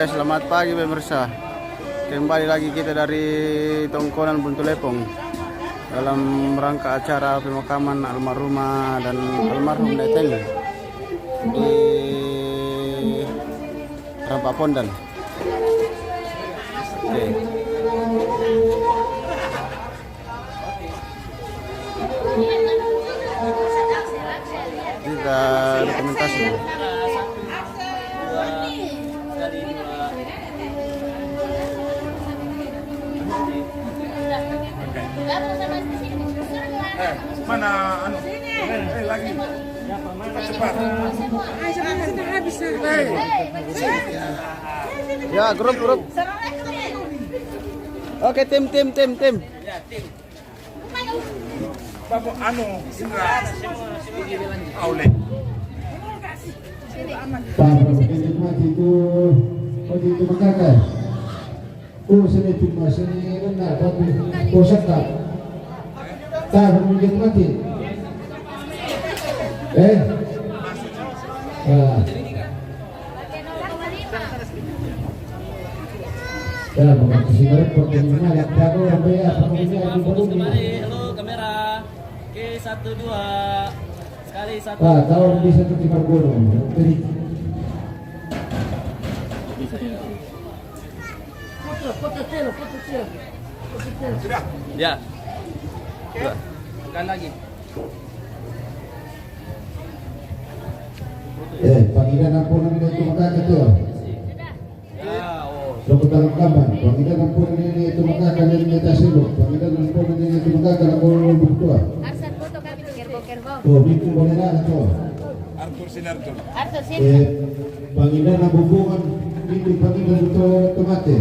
Selamat pagi pemirsa. Kembali lagi kita dari Tongkonan Buntu Lepong dalam rangka acara pemakaman almarhumah dan almarhum Neteng di Rampak Pondan. Oke. Kita dokumentasi. Mana anu? Lagi. Cepat. Ya, grup. Oke, tim. Ya, tim. Bapak anu, Indra. Aule. Begitu mengatakan, seni cuma seni rendah tapi bosan tak? Tak begitu mati. Ya, bukan sih pertemuan yang baru sampai apa namanya Halo kamera. Oke, 1 2. Sekali 1. tahun bisa tertimpa gunung. Jadi Sudah. Ya. Dua. Bukan lagi. panggilan ampunan itu maka ketua. Ya, oh. Seputar rekaman, panggilan ampunan itu maka kalian minta sibuk. Panggilan ampunan itu maka kalian berdoa. Arsan foto kami di kerbo. Oh, itu boleh lah ketua. Arthur Sinarto. Arsan sini. Panggilan hubungan itu panggilan itu tomate.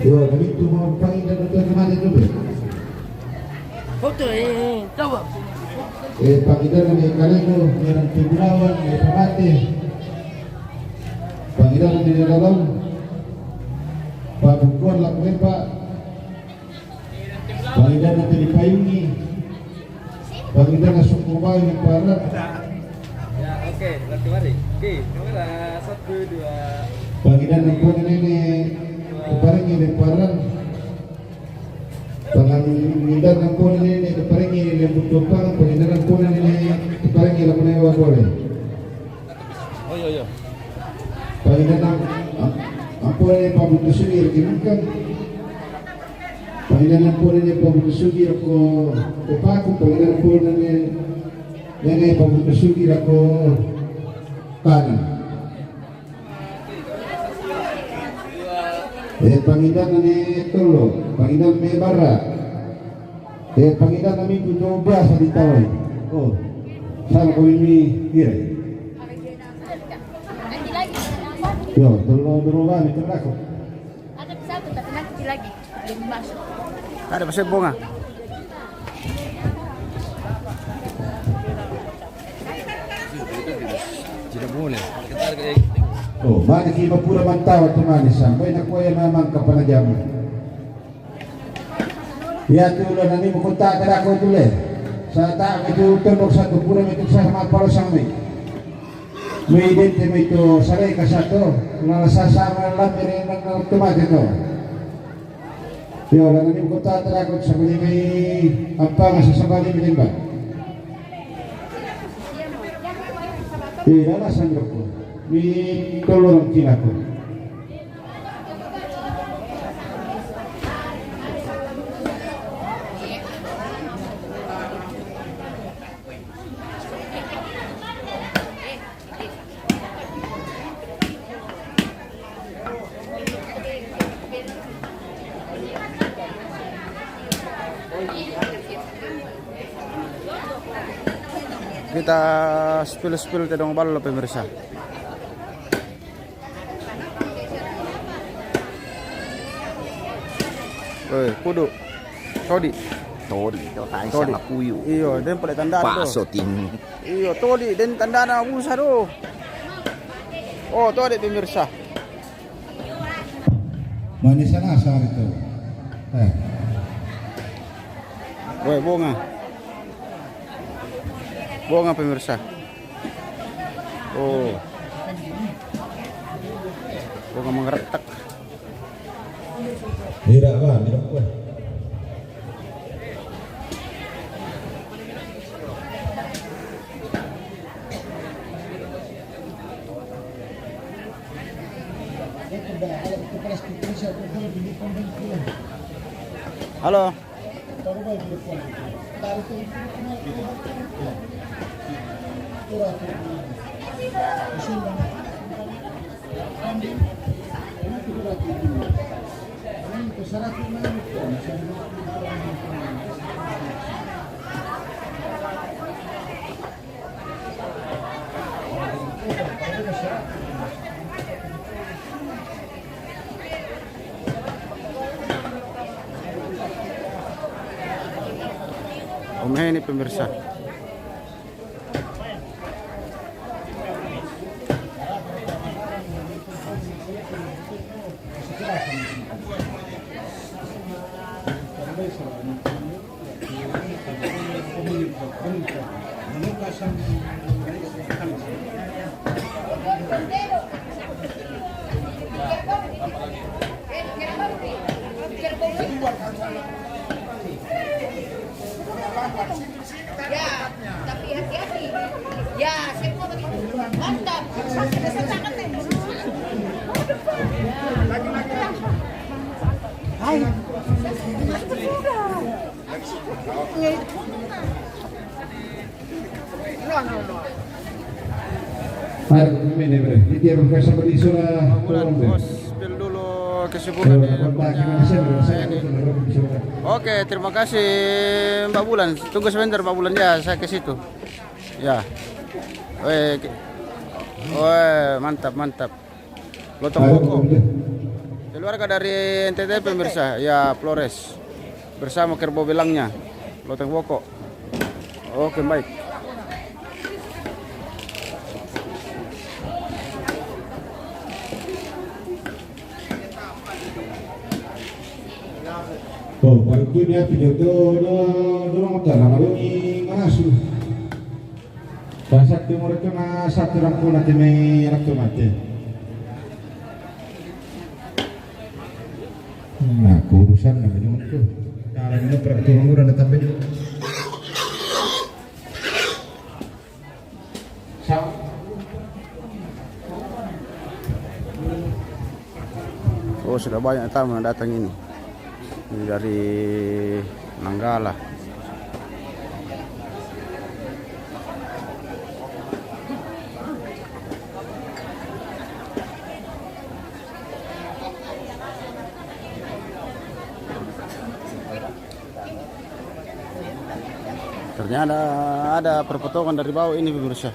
Yo, kami itu mau panggilan itu tomate dulu. Foto tahu. Panggilan yang kalian itu yang timbrawan, yang tomate. Panggilan di dalam Pak Bukon lakukan Pak. Panggilan nanti dipayungi. Panggilan langsung kumai yang parah. Ya, oke. Berarti mari. Oke, kamera 1 2. Panggilan ampunan ini diparingi lemparan. Panggilan ampunan ini diparingi lembut topang. Panggilan ampunan ini diparingi lamun ewa boleh. Oh yo. Panggilan ampunan ini pabutu sugir ginukan. Panggilan ampunan ini pabutu sugir ako upaku. Panggilan ampunan ini pabutu sugir ako kanan. Panggilan ini tolo, panggilan may bara. Panggilan namin kujoba sa ditaway. Oh, saan ko ini kira? Nanti lagi. Yo, tolo berulang itu aku. Ada satu tapi nanti lagi. Belum masuk. Ada pasir bunga. Tidak boleh. Kita Oh, mana kita pura mantau teman sampai nak kuya memang kapanajaman. Ya tulo nani mukunta kada ko tule. Sa ta itu tundok satu pura itu sama para sami. May identity mo ito saray ka sa to. Nasasama lang rin ng tumati to. Yo, nani mukunta kada ko sa kuli kay ampang sa sabali mo ba? Iya, alasan ko. Di tolong kilaku. Kita spill tedong balo pemirsa. Kudu. Todi itu tayo Todi. sa kapuyo. Iyo, den pala tanda do. Pasotin. Iyo, todi den tanda na usa do. Oh, todi pemirsa. Manis sana asal itu. Woi, bunga. Bunga pemirsa. Oh. Bunga mengretak. Tidak lah, tidak apa. Halo. Om Heni pemirsa. Ya, tapi hati-hati. Ya, semua mantap. Sudah sasakan nih. Hai. Mari ini bre, ini Profesor Benisura. Bulan bos, spill dulu kesibukan di Oke, terima kasih Mbak Bulan. Tunggu sebentar Mbak Bulan ya, saya ke situ. Ya. Mantap, mantap. Lotong Boko. Keluarga dari NTT pemirsa, ya Flores. Bersama Kerbo Belangnya. Lotong Boko. Oke, baik. Oh, waktunya video itu dorong utara lalu ini masuk. Bahasa timur itu na satu rangkul nanti may rakto mati. Nah, urusan namanya itu. Cara ini peraturan udah tapi. Oh, sudah banyak tamu yang datang ini. Ini dari Nanggala. Ternyata ada perpotongan dari bawah ini pemirsa.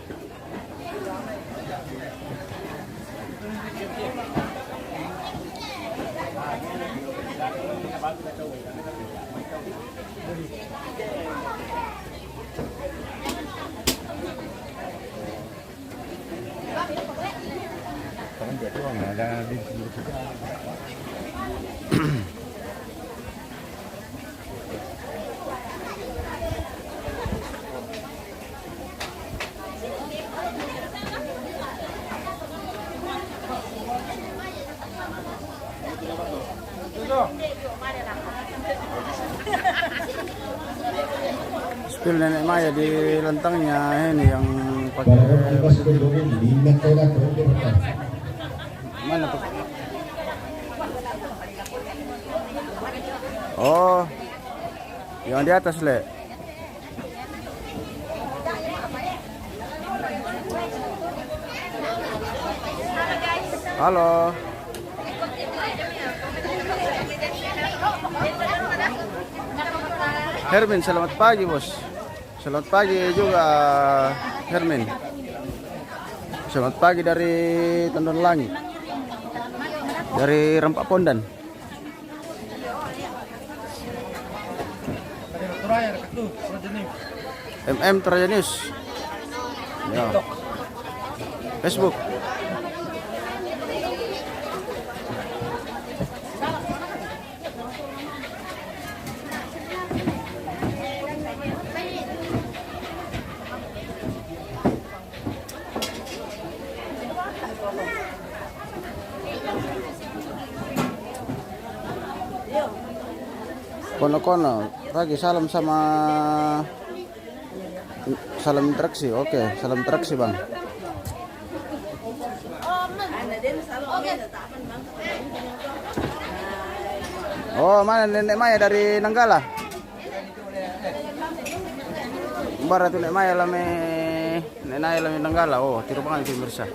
Spill nenek Maya di lantangnya ini yang pakai mana tuh? Oh, yang di atas le. Halo. Hermin, selamat pagi bos. Selamat pagi juga Hermin. Selamat pagi dari Tondon Langit. Dari Rempak Pondan. Trajanius. Ya. Facebook. Kono-kono, lagi salam sama salam interaksi. Oke, salam interaksi bang. Oh, mana nenek Maya dari Nanggala? Barat nenek Maya lame Nanggala. Oh, tiru banget pemirsa.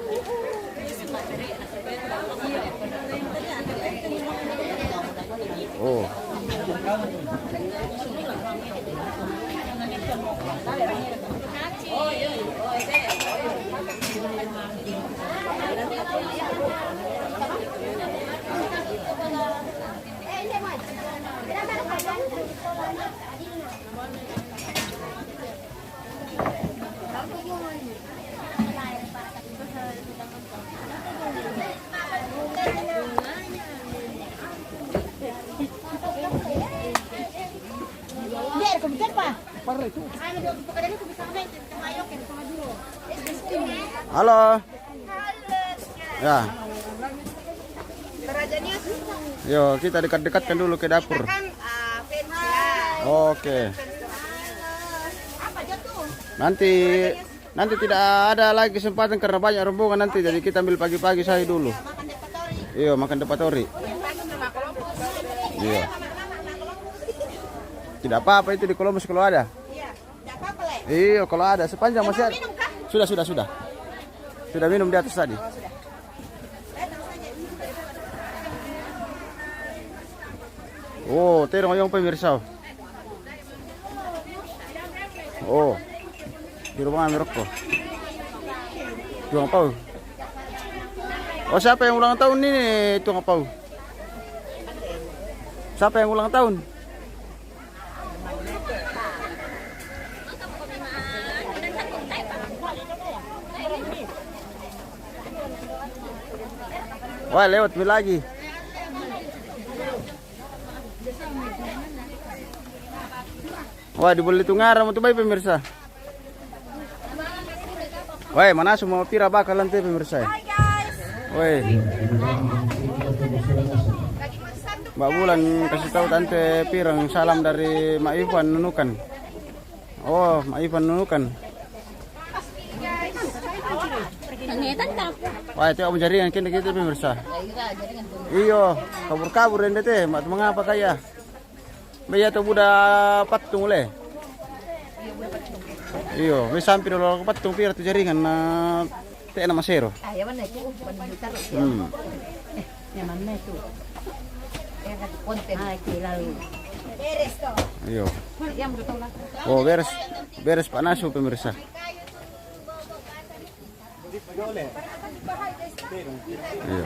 Oh. Halo. Ya. Yo, kita dekat-dekatkan dulu ke dapur. Oke. Nanti tidak ada lagi kesempatan karena banyak rombongan nanti, jadi kita ambil pagi-pagi saya dulu. Iya, makan depan tori. Iya. Tidak apa-apa itu di Columbus kalau ada. Iya, kalau ada sepanjang masih ada. Sudah. Sudah minum di atas tadi. Oh, terong yang pemirsa. Oh. Di rumah merokok. Tuang pau. Oh, siapa yang ulang tahun ini, tuang pau? Siapa yang ulang tahun? Wah, lewat lagi. Wah, di Bali Tungaram itu baik pemirsa. Wah, mana semua pira bakal nanti pemirsa. Wah. Mbak Bulan kasih tahu tante pirang salam dari Mak Ivan Nunukan. Oh, Mak Ivan Nunukan. Wah, itu aku jaringan kini kita pemirsa. Iyo, kabur-kabur ini teh, mengapa kaya? Baya tuh budak patung le. Iyo, wis sampai dulu patung pira tuh jaringan na teh nama sero. Iyo. Oh, beres Pak Nasu pemirsa. Iya.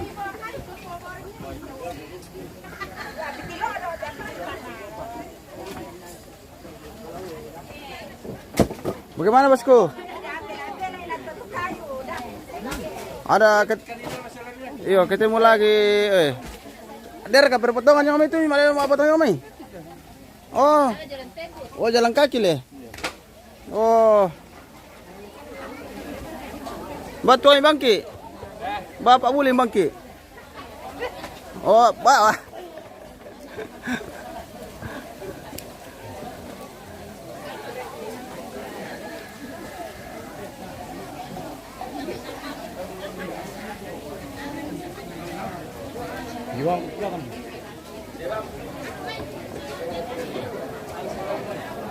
Bagaimana bosku? Ada iyo ketemu lagi. Der ka perpotongan yang kami itu mau potong yang kami. Oh, jalan kaki le. Oh. Batu yang bangki. Bapak boleh bangki. Oh, Pak.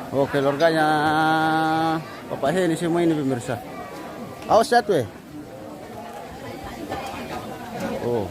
Oh, keluarganya Bapak Heni semua ini pemirsa. Awas satu ya. Oh.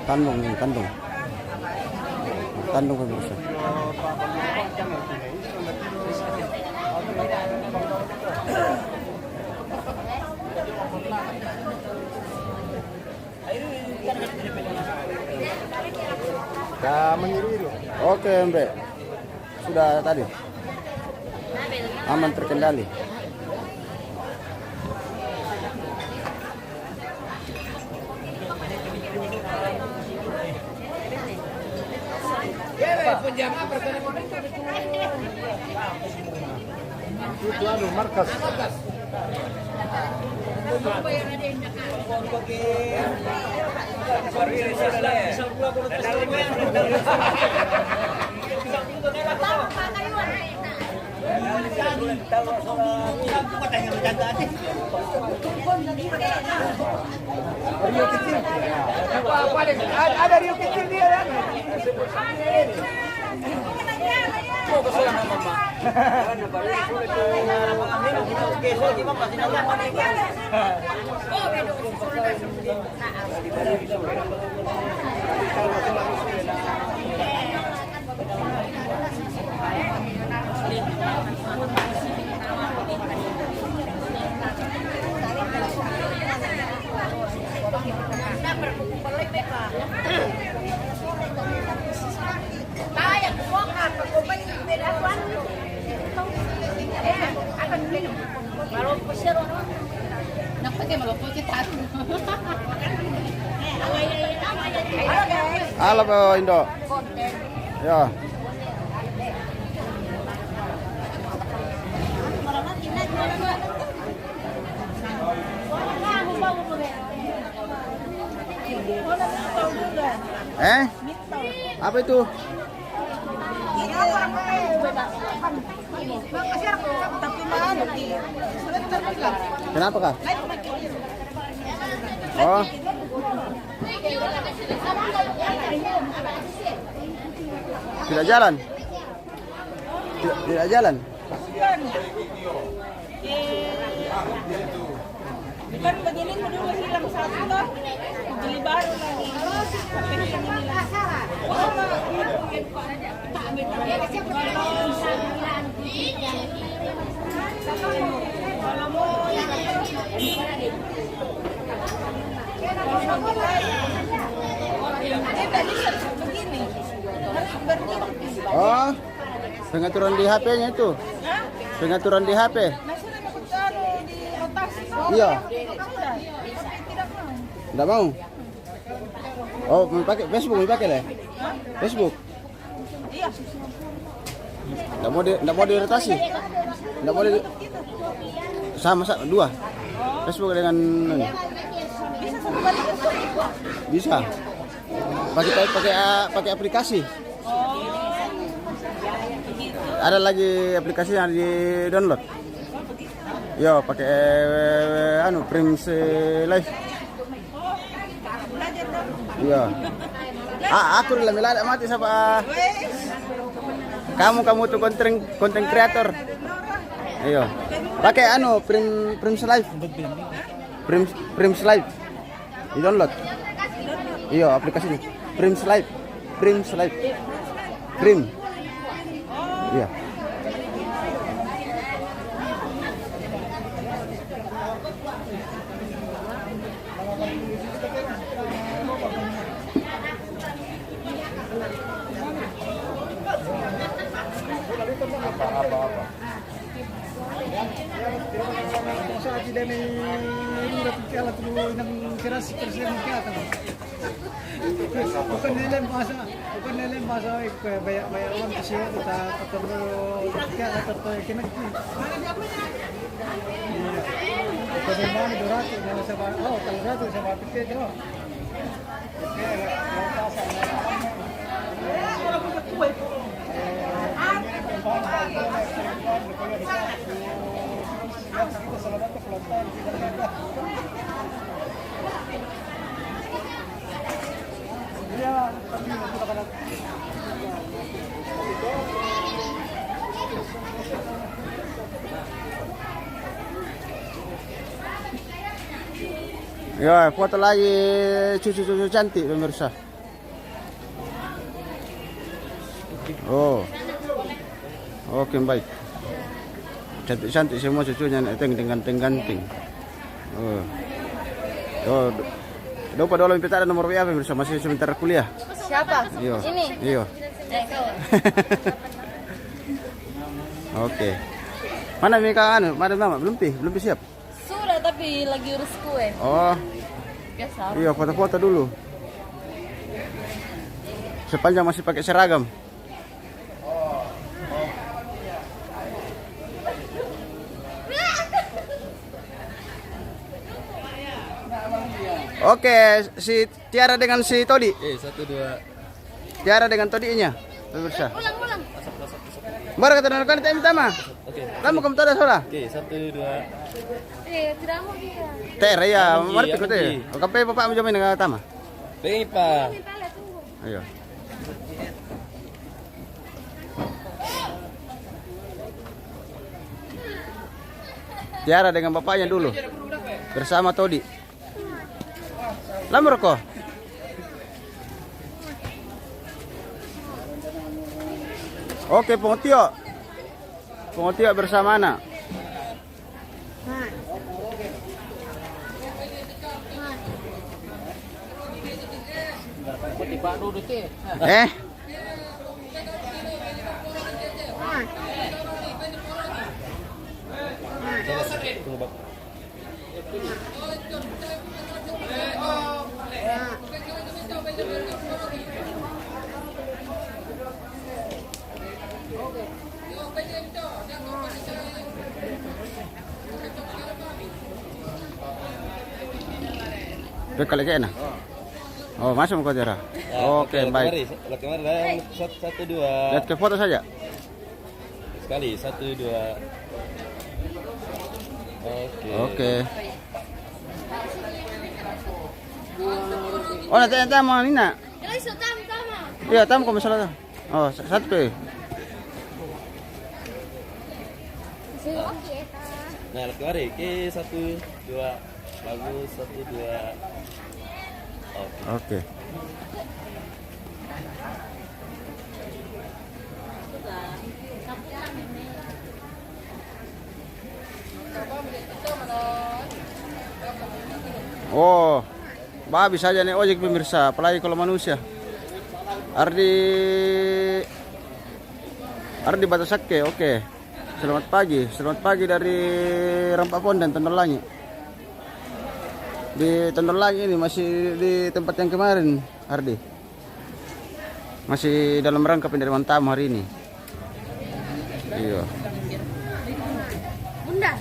Tandung pemirsa. Oke, Mbak. Sudah tadi. Aman terkendali. Itu markas. Rio kecil. Ada Rio kecil dia kan? Halo Pak Indo. Ya. Apa itu? Kenapa Kak? Oh. Tidak jalan. Tidak jalan. Kan begini dulu hilang satu toh, beli baru lagi. Oh, pengaturan di HP-nya itu. Pengaturan di HP. Iya. Tidak mau. Oh, mau pakai Facebook, mau pakai deh. Facebook. Iya. Tidak mau dirotasi. Tidak mau sama dua. Facebook dengan bisa. Pakai aplikasi. Ada lagi aplikasi yang di download. Yo, pakai Prims Live. Iya. Aku udah milad mati sama. Kamu tuh konten kreator. Iya. Pakai Prims Live. Prims Live. Di download. Iya, aplikasi ini. Prims Live. Prim. Iya. Bukan nilai masa banyak orang kecil kita ketemu kita atau kinaki. Bagaimana durasi yang sama kalau durasi sama tiket itu. Ya, foto lagi cucu-cucu cantik pemirsa. Oh. Oke, baik. Cantik-cantik semua cucunya Nek Teng dengan ganting. Oh. Oh. Dopa dolo minta ada nomor WA pemirsa, masih sebentar kuliah. Siapa? Iyo. Ini. Iyo. Kau. Oke. Mana Mika anu? Mana Mama? Belum siap. Sudah tapi lagi urus kue. Oh. Biasa. Iya, foto-foto dulu. Sepanjang masih pakai seragam. Oke, si Tiara dengan si Todi. 1 2. Tiara dengan Todinya. Pemirsa. Ulang. Baru kata nonton time pertama. Oke. Kamu kamu tahu sola? Oke, 1 2. Tidak mau dia. Ter ya, Pergi, marti ya, ko te. pergi. O kape bapak mo jamin nga tama. Pengen pa. Ayo. Tiara dengan bapaknya dulu. Bersama Todi. Lamur ko. Oke, Pongtio. Pongtio bersama anak. Eh? Tunggu, Bang. Bekal lagi enak. Oh, masuk ke Tiara. Oke, baik. Lihat kemarin 1 2. Lihat ke foto saja. Sekali 1 2. Oke. Oh, nanti mau Nina. Iya, tamu kok masalah. Oh, satu. Nah, lihat kemarin. Oke, 1 2. Bagus, 1 2. Oke. Oh, babi saja nih ojek pemirsa, apalagi kalau manusia. Ardi Batasakke, oke. Selamat pagi dari Rampapon dan Tondolangi. Di Tondolangi ini masih di tempat yang kemarin, Ardi. Masih dalam rangka penerimaan tamu hari ini. Iya. Bunda.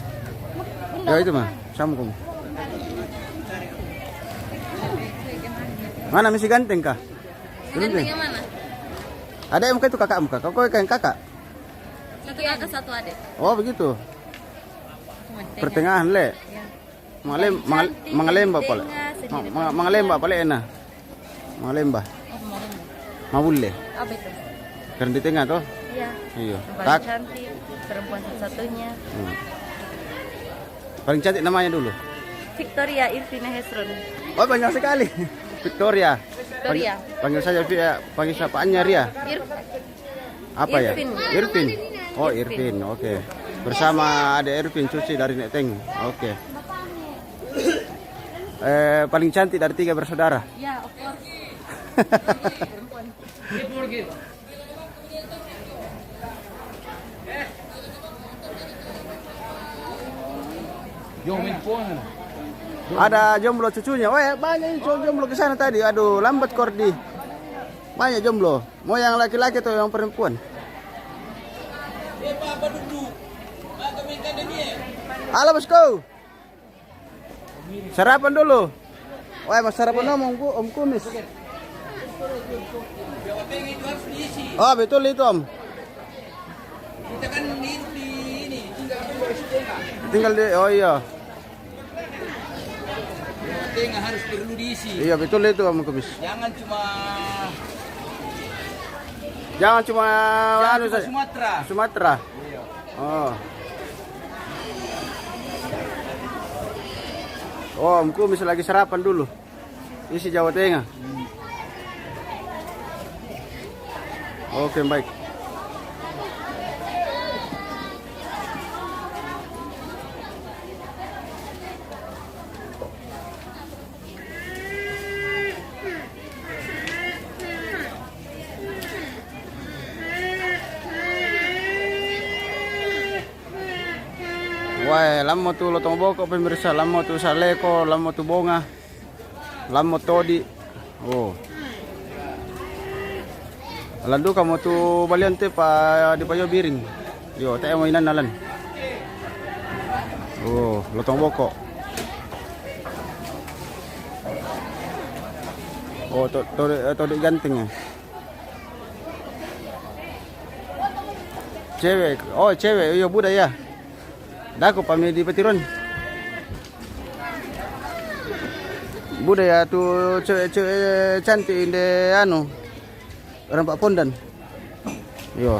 Ya itu mah, sama kamu. Mana misi ganteng kah? Ganteng yang mana? Ada yang itu kakakmu kah? Kau yang kakak? Satu kakak, satu adik. Oh begitu. Pertengahan le. Mangalemba pala. Mangalemba pala enak. Mangalemba. Mabulle. Apa itu? Karena di tengah tuh. Iya. Iya. Paling Tak. cantik, perempuan satu-satunya. Paling cantik namanya dulu. Victoria Irvina Hesron. Oh banyak sekali. Victoria. Victoria. Panggil saja Via, panggil siapaannya Ria. Apa ya? Irvin. Irvin. Oh Irvin, oke. Bersama ada Irvin cuci dari Nek Teng. Oke. Paling cantik dari 3 bersaudara. Ya, of course. Perempuan. Ada jomblo cucunya. Weh, banyak jomblo ke sana tadi. Aduh, lambat Kordi. Banyak jomblo. Mau yang laki-laki atau yang perempuan? Halo bosku. Sarapan dulu. Wah, mas sarapan om Kumis. Oh, betul itu om. Kita kan hidup di ini, Tinggal di, oh iya. tengah harus perlu diisi. Iya betul itu om Kumis. Jangan cuma anu saja. Sumatera. Oh. Oh, Om Kumis lagi sarapan dulu. Isi Jawa Tengah. Oke, baik. Wah, lamo tu lotong boko pemirsa, lamo tu saleko, lamo tu bonga, lamo todi. Oh. Landu kamu tu baliante pa di payo biring. Yo, tayo mo inanalan. Oh, lotong boko. Oh, todi ganting ya. Cewek. Oh, cewek. Yo, budaya. Dako pami di Petiron. Budaya tu cewek-cewek cantik inde anu. Orang Pak Pondan. Yo.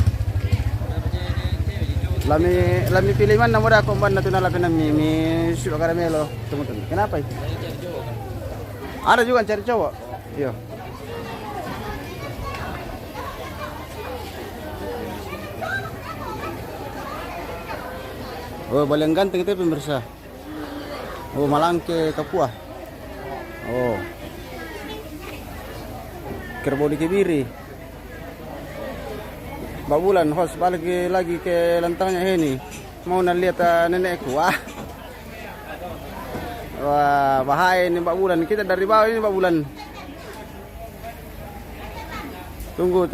Lami pilih mana muda ko ban natuna lapin mi suka karamelo. Tunggu. Kenapa itu? Ada juga cari cowok. Yo. Oh, paling ganteng itu pemirsa. Oh, Malangke Kapua. Oh. Kerbau di Kebiri. Mbak Bulan host balik lagi ke lantangnya ini. Mau lihat nenekku. Wah. Wah, bahaya ini Mbak Bulan. Kita dari bawah ini Mbak Bulan. Tunggu.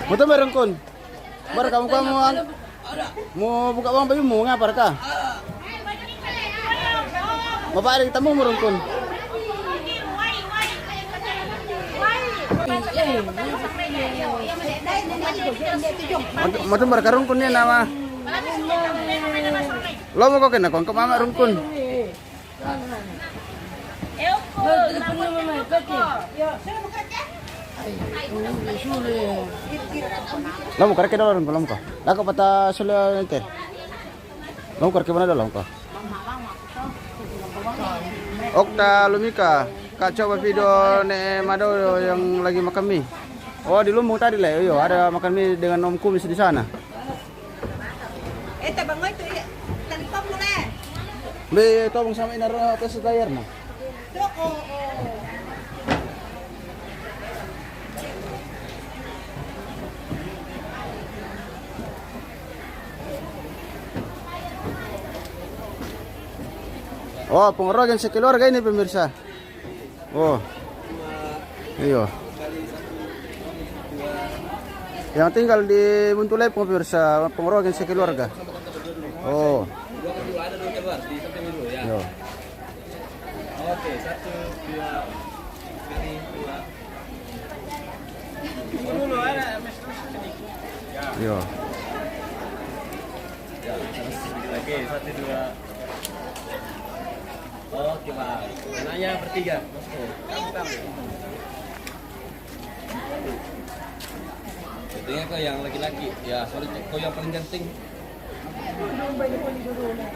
Betul merengkun. Bar kamu mau buka uang bayi mau ngapa ka? Bapak ada tamu merengkun. Betul bar karungkun ni nama. Lo mau kau kena kau mama rungkun. Lamu karek dalam orang lamu kah? Lako patah sudah nanti. Lamu karek mana dalam kah? Okta Lumika, kak coba video ne Mado yang lagi makan mie. Oh di Lumbung tadi lah, yo ada makan mie dengan Om Kumis di sana. Tabang itu tanpa mulai. Be tolong sama inara atas tayar nah. Oh, pengerogan sekeluarga ini pemirsa. Oh. Iya. Yang tinggal di Buntulepong pemirsa, pengerogan sekeluarga. Oh. Ada dua keluar di samping dulu ya. Yo. Oke, 1, 2. Ini 2. Dulu ada Yo. Ya, oke, 1, 2. Oke, Pak. Anaknya bertiga. Tentunya kau yang laki-laki. Ya, sorry, kau yang paling ganteng.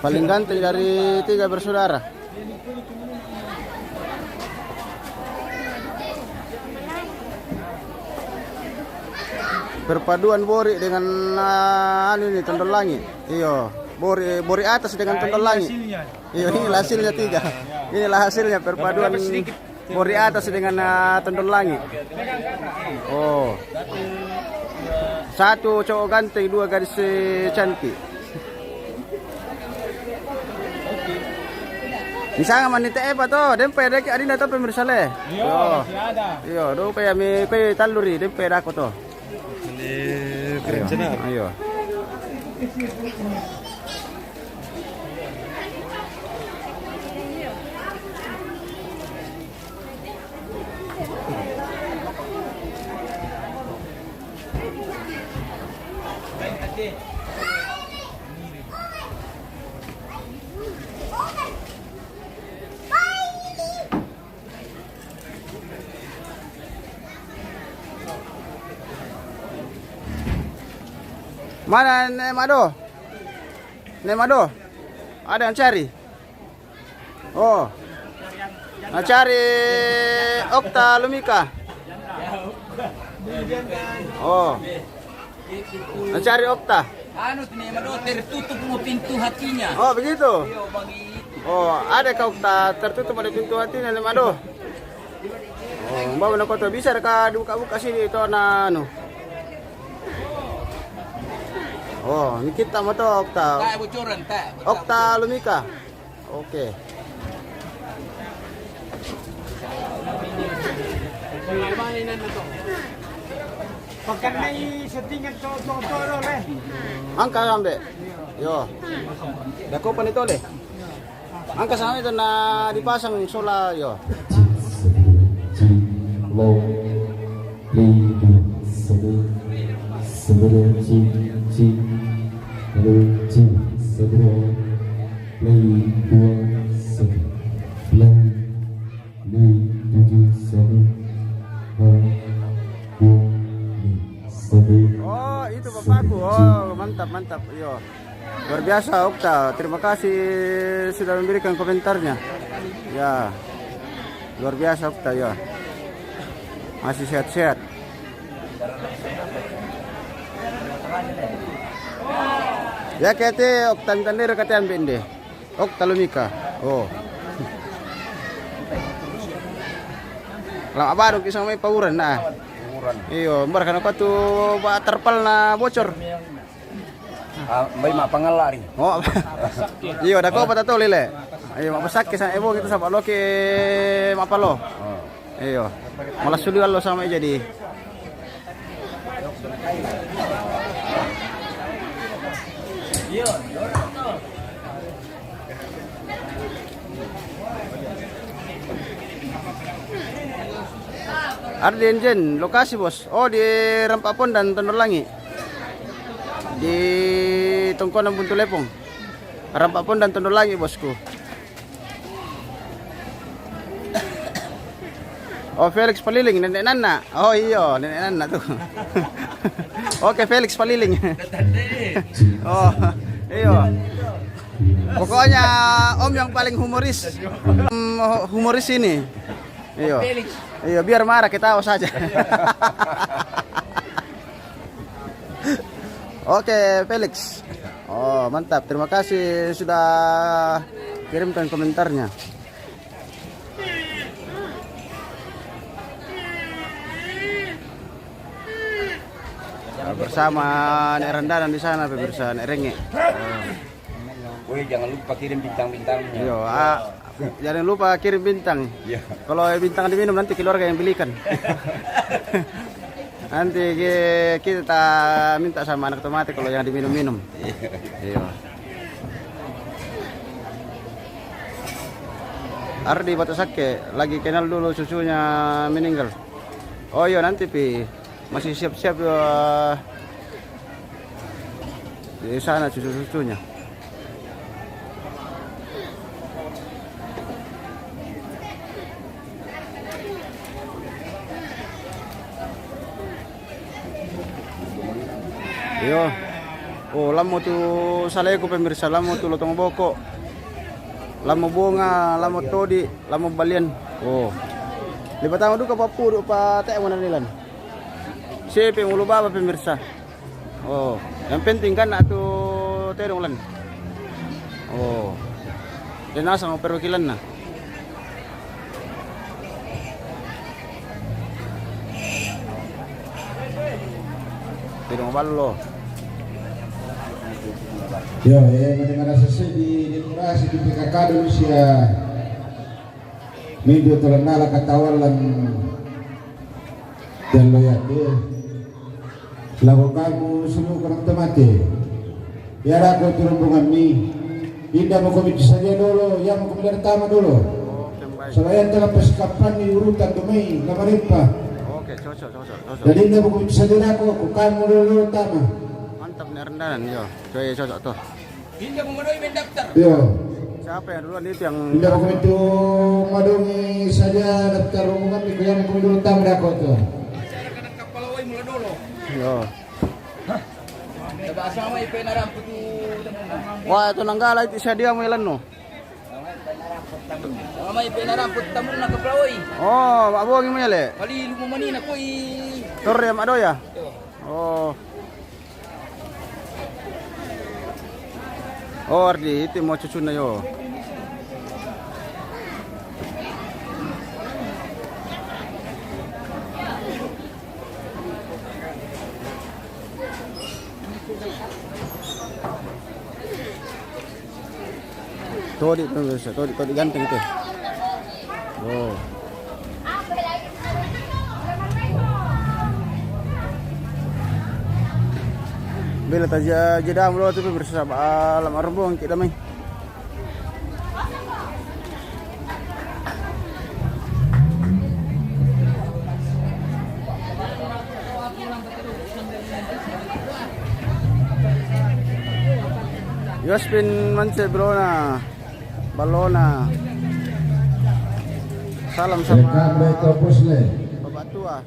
Paling ganteng dari 3 bersaudara. Perpaduan Bori dengan anu ini tondol langit. Iya, Bori atas dengan tondol langit. Iya, inilah hasilnya 3. Inilah hasilnya perpaduan Bori atas dengan tondol langit. Oh. 1 cowok ganteng, 2 gadis cantik. Bisa nggak manita apa tuh? Dempe dek adina tuh pemirsa le. Yo, yo, do kayak mi kayak taluri dempe aku tuh. Ini keren cina. Ayo. Mana Nek Mado? Nek Mado? Ada yang cari? Oh. Nah, cari Okta Lumika. Oh. Nah, cari Okta. Anu nih, Mado tertutup mau pintu hatinya. Oh, begitu. Yo bagi Oh, ada kau Okta tertutup pada pintu hatinya Nek Mado. Oh, bawa nak kota bisa ka dibuka-buka sini itu anu. Oh, ini kita mau tahu Okta. tak bocoran tak. Okta Lumika. Oke. Pakai ni settingan cocok leh. Angka sampai. Yo. Dakopan itu leh. Angka sampai itu na dipasang solar yo. Low, li, sedu, sedu, ci, sedu, li, dua, sedu, li, tujuh, sedu, sedu. Oh, itu bapakku. Oh, mantap, mantap. Yo. Luar biasa Okta. Terima kasih sudah memberikan komentarnya. Ya. Luar biasa Okta ya. Masih sehat-sehat. Ya kete Okta Tandera kate ambil deh. Okta Lumika. Oh. Lama baru kisah may pauran na. Iyo, mbar kana ko tu ba terpal na bocor. May mapangalari. Oh. Iyo, dako pa to lile. Ayo mapasak sa ebo gitu sa palo ke mapalo. Iyo. Malas suliwan lo sama jadi. Ardenjen, lokasi bos. Oh di Rampapon dan Tondolangi. Di Tongkonan Buntu Lepong. Rampapon dan Tondolangi bosku. Oh Felix Paliling, Nenek Nana. Oh iya, Nenek Nana tuh. Oke Felix Paliling. Oh iya. Pokoknya Om yang paling humoris. Humoris ini. Iya. Iya, biar marah kita tahu saja. Oke, Felix. Oh, mantap. Terima kasih sudah kirimkan komentarnya. Nah, bersama Nek Rendanan di sana, pemirsa Nek Renge. Woi, jangan lupa kirim bintang-bintangnya. Iya, jangan lupa kirim bintang. Iya. Kalau bintang diminum nanti keluarga yang belikan. Nanti kita minta sama anak otomatis kalau yang diminum-minum. Iya. Ardi Batu Sake lagi kenal dulu susunya meninggal. Oh iya nanti Pi masih siap-siap di sana susu-susunya. Yo. Oh, lamo tu saleko pemirsa, lamo tu lotong boko. Lamo bunga, lamo todi, lamo balian. Oh. Di batang du ka papu pa teh mana nilan. Siapa yang ulu baba pemirsa. Oh, yang penting kan atu terong lan. Oh. Dan asa mo perwakilan na. Terong ballo. Ya, mendengar selesai di demokrasi di PKK Indonesia. Medio telenala katawalan dan loyal lagu kamu semua kurang temati. Ya aku turungan ni. Indah mau komisi saja dulu, yang mau komisi pertama dulu. Selain dalam persiapan di urutan domai Kamaripah. Oke, cocok. Jadi indah mau komisi saja aku kamu dulu utama. Mantap nih rendahan yo. Coy cocok tuh. Hindi mo madoy mendaftar. Yo. Siapa yang duluan itu yang Indah mau komisi madungi saja daftar rombongan di yang mau komisi utama aku tuh. Masyarakat kapalaway mula dulu. yo. Diba? Asama ipinarampo tu. Wah, ito nanggala ito siya dia mo ilan no. Asama ipinarampo tamun na kaplaoy. Oh, mabuhangin mo yale. Kali lumo manina ko Torre am ya. Oh. Oh, Ardi, itu mau cucu na yo. Todi pemirsa, todi ganteng itu. Oh. Bila taja jeda mulu tu pemirsa alam arbong kita mai. Yospin Mance Brona Balona. Salam sama Bapak tua.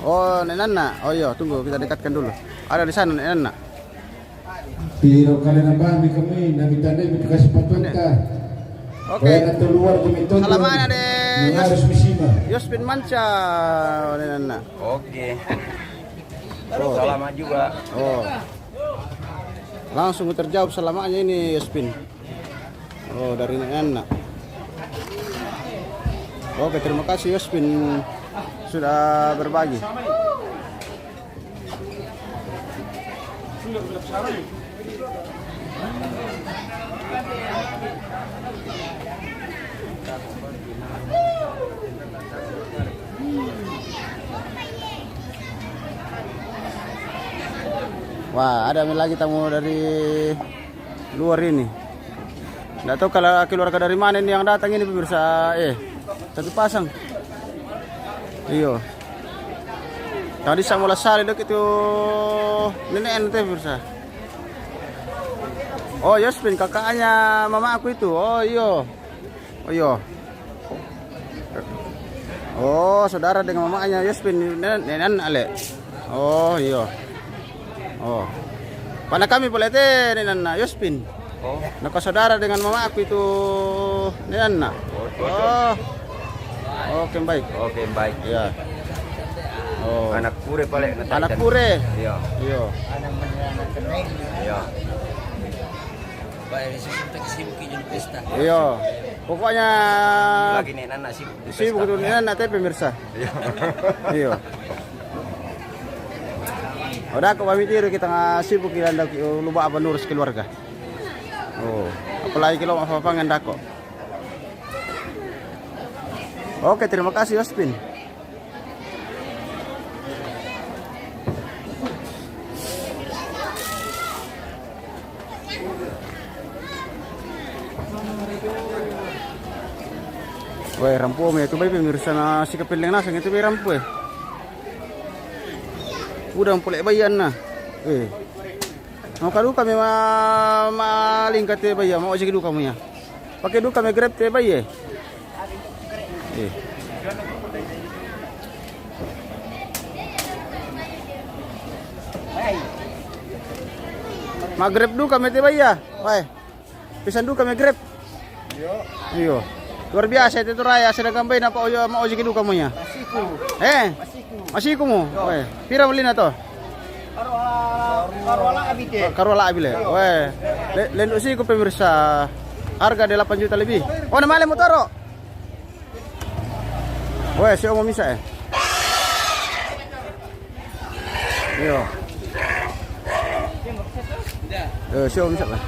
Oh, Nenana. Oh iya, tunggu kita dekatkan dulu. Ada di sana Nenana. Tiro kalian kami nabi tanda kasih patungka. Oke. Keluar kami tonton. Salaman ade Harus misima. Yospin Manca Nenana. Oke. Salamat juga. Oh. Langsung terjawab selamanya ini Yospin. Oh, dari Nenana. Oke, terima kasih Yospin sudah berbagi. Wah, ada lagi tamu dari luar ini. Nggak tahu kalau keluarga dari mana ini yang datang ini pemirsa. Satu pasang. Iyo. Tadi saya mulai sari dok itu nenek ente pemirsa. Oh, Yospin kakaknya mama aku itu. Oh iyo. Oh iyo. Oh, saudara dengan mamanya Yospin nenek ale. Oh iyo. Oh, pada kami boleh teh nenek Yospin. Oh, nak saudara dengan mama aku itu nenek. Oh, oke baik. oke baik. Ya. Oh, Anak pure pale anak pure. Iya. Iya. Iya. Baik, sibuk sibuk jadi pesta. Iya. Pokoknya Lagi nih anak sibuk. di sibuk pesta. itu nenek teh pemirsa. Iya. Udah aku pamit diri kita sibuk kita ndak lupa apa nurus keluarga. Oh, apalagi kalau apa ngendak kok. Oke, terima kasih Yospin. Wah, rampu me itu baik pemirsa na si kapil yang nasang itu baik rampu Udah pulek bayan na. Mau kadu kami maling kate bayi mau aja kidu kamu ya. Pakai du kami grab te bayi. Magreb du kami te bayi ya. Wah. Pisan du kami grab. Iyo. Luar biasa itu raya sedang bayi napa mau aja kidu kamu ya. Masih mo. Wah. Pira beli na to? Karola abile. Weh, lenduk sih ku pemirsa. Harga 8 juta lebih. Oh, namanya motor. Weh, si mau bisa Iya. Si mau bisa lah.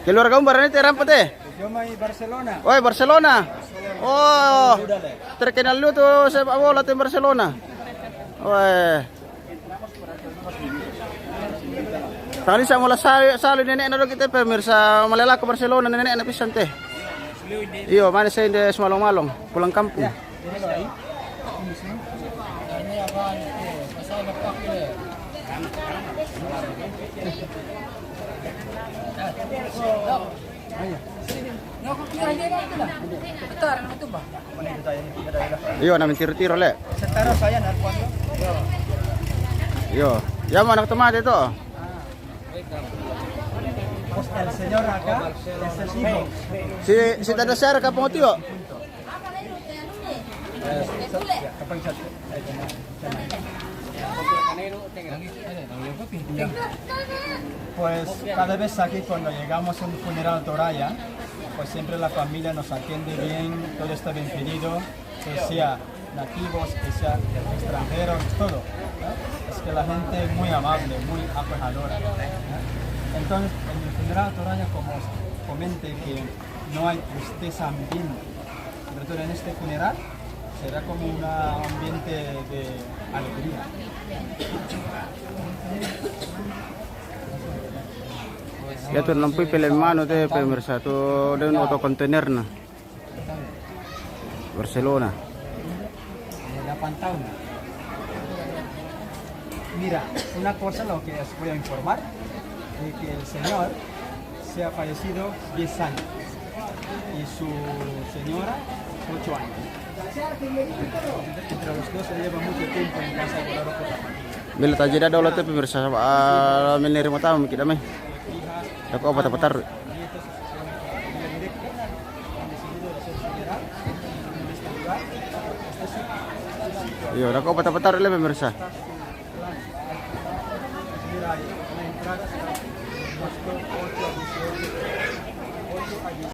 Keluarga umbar ini terampa teh. Barcelona. Oh, Barcelona. Oh, terkenal lu tuh sepak bola tim Barcelona. Wah. Tadi saya mulai sali nenek nado kita pemirsa malela ke Barcelona nenek anak pisan teh. Iyo, mana saya di semalong-malong pulang kampung. naman ito ba? Manito tayo ni Pinadala. Iyo, namin tiro-tiro le. Sa taro saya na kuan. Iyo. Yaman anak tomate ito. El señor acá es el hijo. Si Tada Sara ka pangutiyo. Kapag sa Pues cada vez aquí cuando llegamos a un funeral Toraya, pues siempre la familia nos atiende bien, todo está bien pedido, que sea nativos, que sea extranjeros, todo. Es que la gente es muy amable, muy acogedora. Entonces, en el funeral Toraya, como os comenté que no hay tristeza ambiente, sobre todo en este funeral, será como un ambiente de alegría. Ya tu nampi film mano te pemirsa tu dan auto kontainer na. Barcelona. La Pantauna. Mira, una cosa lo que os voy a informar es que el señor se ha fallecido 10 años y su señora 8 años. Entre los dos se lleva mucho tiempo en casa de la familia. Bila tajida daulat te pemirsa menir mata mikir damai. Dako apa tapatar. Nietos directa han decidido hacer funeral en este lugar. Iyo, dako apa tapatar le pemirsa. Mira, hay una entrada, costó 8 a 18.